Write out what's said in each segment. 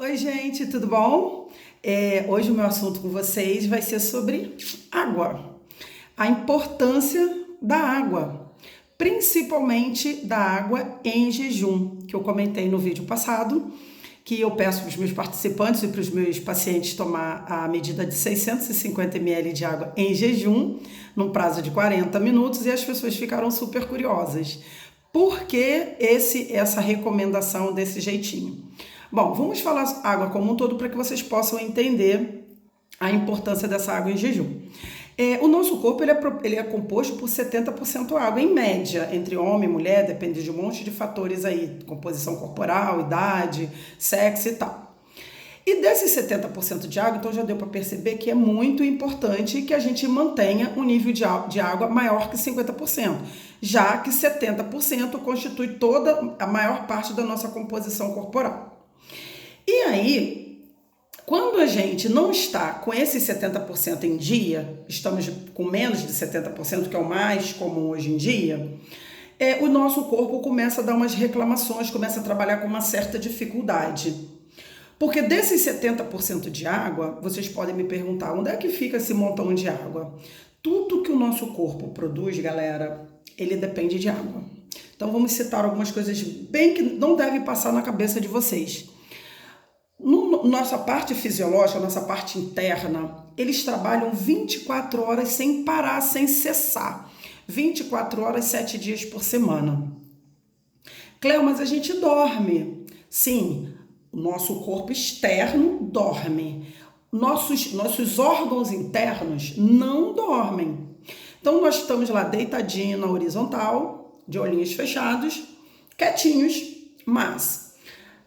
Oi, gente, tudo bom? Hoje o meu assunto com vocês vai ser sobre água, a importância da água, principalmente da água em jejum, que eu comentei no vídeo passado, que eu peço para os meus participantes e para os meus pacientes tomar a medida de 650 ml de água em jejum, num prazo de 40 minutos, e as pessoas ficaram super curiosas. Por que essa recomendação desse jeitinho? Bom, vamos falar água como um todo para que vocês possam entender a importância dessa água em jejum. O nosso corpo ele é composto por 70% água, em média, entre homem e mulher, depende de um monte de fatores aí, composição corporal, idade, sexo e tal. E desses 70% de água, então já deu para perceber que é muito importante que a gente mantenha um nível de água maior que 50%, já que 70% constitui toda a maior parte da nossa composição corporal. E aí, quando a gente não está com esses 70% em dia, estamos com menos de 70%, que é o mais comum hoje em dia, o nosso corpo começa a dar umas reclamações, começa a trabalhar com uma certa dificuldade. Porque desses 70% de água, vocês podem me perguntar, onde é que fica esse montão de água? Tudo que o nosso corpo produz, galera, ele depende de água. Então vamos citar algumas coisas bem que não devem passar na cabeça de vocês. Nossa parte fisiológica, nossa parte interna, eles trabalham 24 horas sem parar, sem cessar. 24 horas, 7 dias por semana. Cleo, mas a gente dorme. Sim, o nosso corpo externo dorme. Nossos órgãos internos não dormem. Então, nós estamos lá deitadinho na horizontal, de olhinhos fechados, quietinhos, mas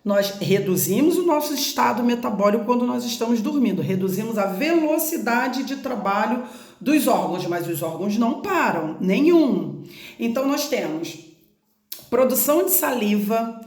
nós reduzimos o nosso estado metabólico quando nós estamos dormindo, reduzimos a velocidade de trabalho dos órgãos, mas os órgãos não param, nenhum. Então, nós temos produção de saliva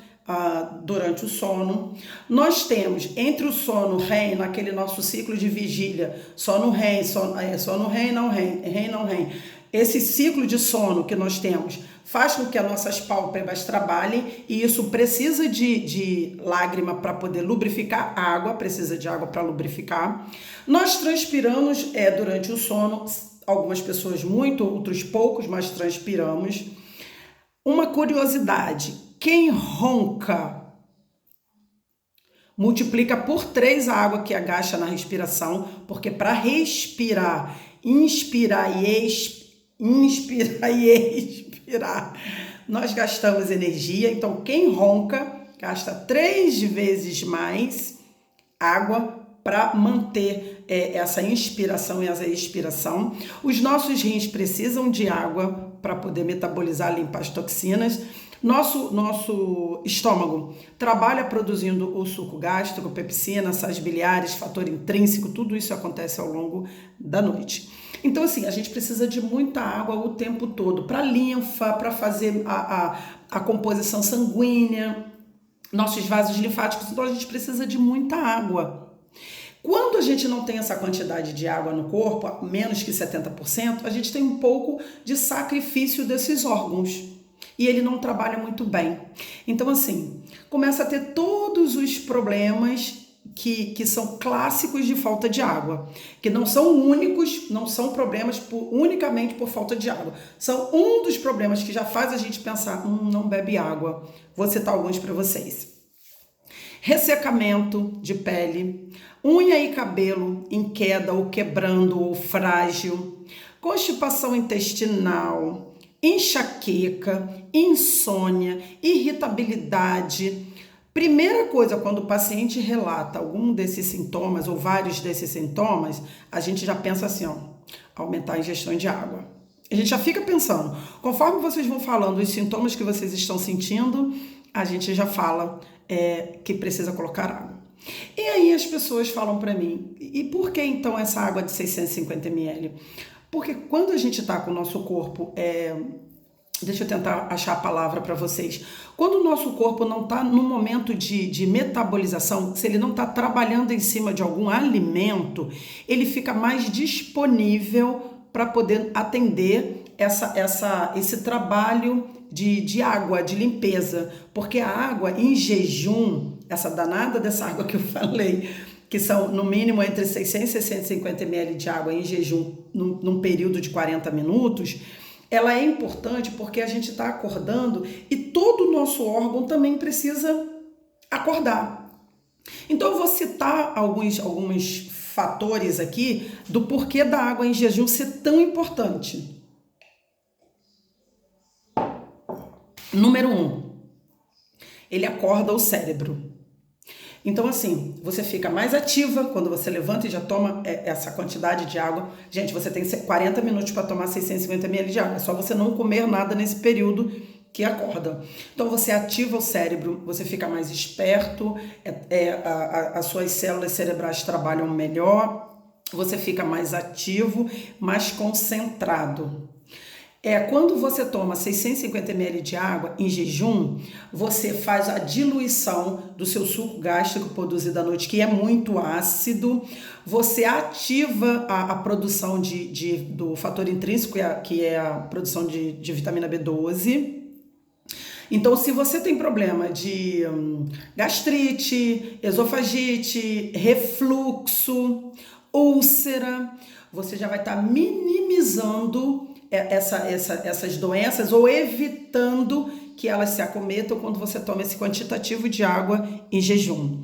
durante o sono. Nós temos entre o sono REM, naquele nosso ciclo de vigília, sono REM, sono REM, não REM, REM, não REM. Esse ciclo de sono que nós temos faz com que as nossas pálpebras trabalhem e isso precisa de lágrima para poder lubrificar, água, precisa de água para lubrificar. Nós transpiramos durante o sono, algumas pessoas muito, outros poucos, mas transpiramos. Uma curiosidade, quem ronca multiplica por 3 a água que agacha na respiração, porque para respirar, inspirar e expirar, nós gastamos energia. Então, quem ronca gasta 3 vezes mais água para manter essa inspiração e essa expiração. Os nossos rins precisam de água para poder metabolizar, limpar as toxinas. Nosso estômago trabalha produzindo o suco gástrico, pepsina, sais biliares, fator intrínseco, tudo isso acontece ao longo da noite. Então, assim, a gente precisa de muita água o tempo todo para linfa, para fazer a composição sanguínea, nossos vasos linfáticos, então a gente precisa de muita água. Quando a gente não tem essa quantidade de água no corpo, menos que 70%, a gente tem um pouco de sacrifício desses órgãos e ele não trabalha muito bem. Então, assim, começa a ter todos os problemas que são clássicos de falta de água, que não são únicos, não são problemas unicamente por falta de água. São um dos problemas que já faz a gente pensar, não bebe água. Vou citar alguns para vocês. Ressecamento de pele, unha e cabelo em queda ou quebrando ou frágil, constipação intestinal, enxaqueca, insônia, irritabilidade. Primeira coisa, quando o paciente relata algum desses sintomas ou vários desses sintomas, a gente já pensa assim, aumentar a ingestão de água. A gente já fica pensando, conforme vocês vão falando os sintomas que vocês estão sentindo, a gente já fala que precisa colocar água. E aí as pessoas falam para mim, e por que então essa água de 650 ml? Porque quando a gente está com o nosso corpo, deixa eu tentar achar a palavra para vocês, quando o nosso corpo não está no momento de metabolização, se ele não está trabalhando em cima de algum alimento, ele fica mais disponível para poder atender esse trabalho de água, de limpeza, porque a água em jejum, essa danada dessa água que eu falei, que são no mínimo entre 600 e 650 ml de água em jejum num período de 40 minutos, ela é importante porque a gente está acordando e todo o nosso órgão também precisa acordar. Então eu vou citar alguns fatores aqui do porquê da água em jejum ser tão importante. Número 1, ele acorda o cérebro. Então, assim, você fica mais ativa quando você levanta e já toma essa quantidade de água. Gente, você tem 40 minutos para tomar 650 ml de água. É só você não comer nada nesse período que acorda. Então, você ativa o cérebro, você fica mais esperto, as suas células cerebrais trabalham melhor, você fica mais ativo, mais concentrado. Quando você toma 650 ml de água em jejum, você faz a diluição do seu suco gástrico produzido à noite, que é muito ácido. Você ativa a produção do fator intrínseco, que é a produção de vitamina B12. Então, se você tem problema de gastrite, esofagite, refluxo, úlcera, você já vai estar minimizando essas doenças ou evitando que elas se acometam quando você toma esse quantitativo de água em jejum.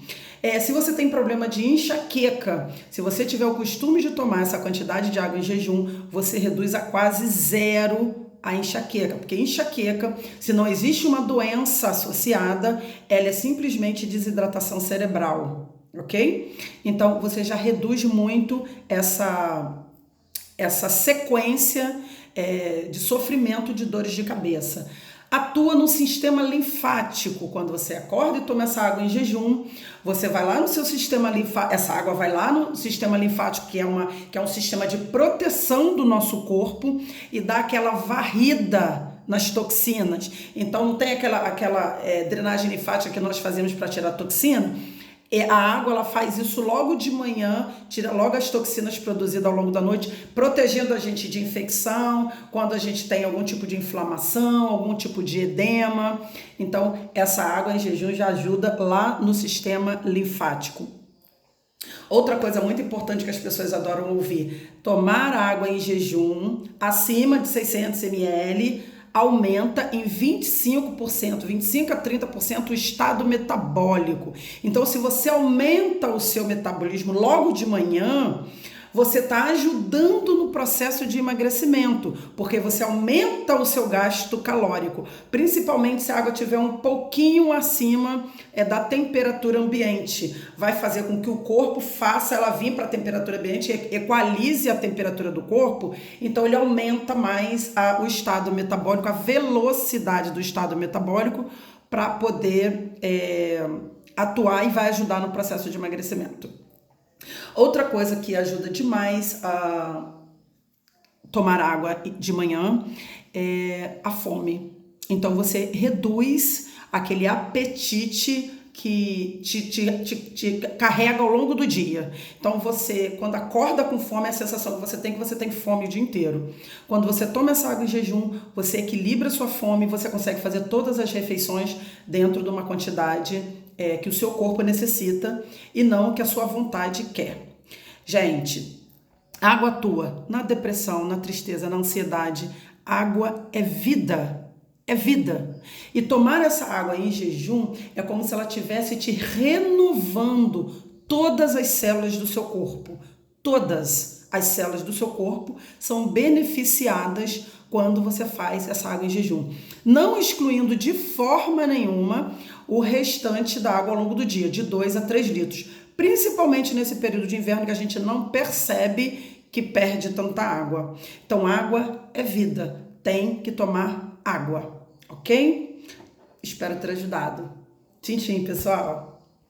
Se você tem problema de enxaqueca, se você tiver o costume de tomar essa quantidade de água em jejum, você reduz a quase zero a enxaqueca, porque enxaqueca, se não existe uma doença associada, ela é simplesmente desidratação cerebral, ok? Então, você já reduz muito essa sequência de sofrimento de dores de cabeça. Atua no sistema linfático. Quando você acorda e toma essa água em jejum, você vai lá no seu sistema linfático, essa água vai lá no sistema linfático, que é um sistema de proteção do nosso corpo, e dá aquela varrida nas toxinas. Então não tem aquela drenagem linfática que nós fazemos para tirar toxina. A água, ela faz isso logo de manhã, tira logo as toxinas produzidas ao longo da noite, protegendo a gente de infecção, quando a gente tem algum tipo de inflamação, algum tipo de edema. Então, essa água em jejum já ajuda lá no sistema linfático. Outra coisa muito importante que as pessoas adoram ouvir: tomar água em jejum acima de 600 ml aumenta em 25%, 25 a 30% o estado metabólico. Então, se você aumenta o seu metabolismo logo de manhã, você está ajudando no processo de emagrecimento, porque você aumenta o seu gasto calórico, principalmente se a água estiver um pouquinho acima da temperatura ambiente. Vai fazer com que o corpo faça ela vir para a temperatura ambiente, equalize a temperatura do corpo, então ele aumenta mais o estado metabólico, a velocidade do estado metabólico, para poder atuar e vai ajudar no processo de emagrecimento. Outra coisa que ajuda demais a tomar água de manhã é a fome. Então você reduz aquele apetite que te carrega ao longo do dia. Então você, quando acorda com fome, é a sensação que você tem fome o dia inteiro. Quando você toma essa água em jejum, você equilibra a sua fome, você consegue fazer todas as refeições dentro de uma quantidade que o seu corpo necessita e não que a sua vontade quer. Gente, água atua na depressão, na tristeza, na ansiedade. Água é vida. É vida. E tomar essa água em jejum é como se ela estivesse te renovando todas as células do seu corpo. Todas as células do seu corpo são beneficiadas quando você faz essa água em jejum. Não excluindo de forma nenhuma o restante da água ao longo do dia, de 2 a 3 litros. Principalmente nesse período de inverno que a gente não percebe que perde tanta água. Então, água é vida. Tem que tomar água, ok? Espero ter ajudado. Tchim, tchim, pessoal!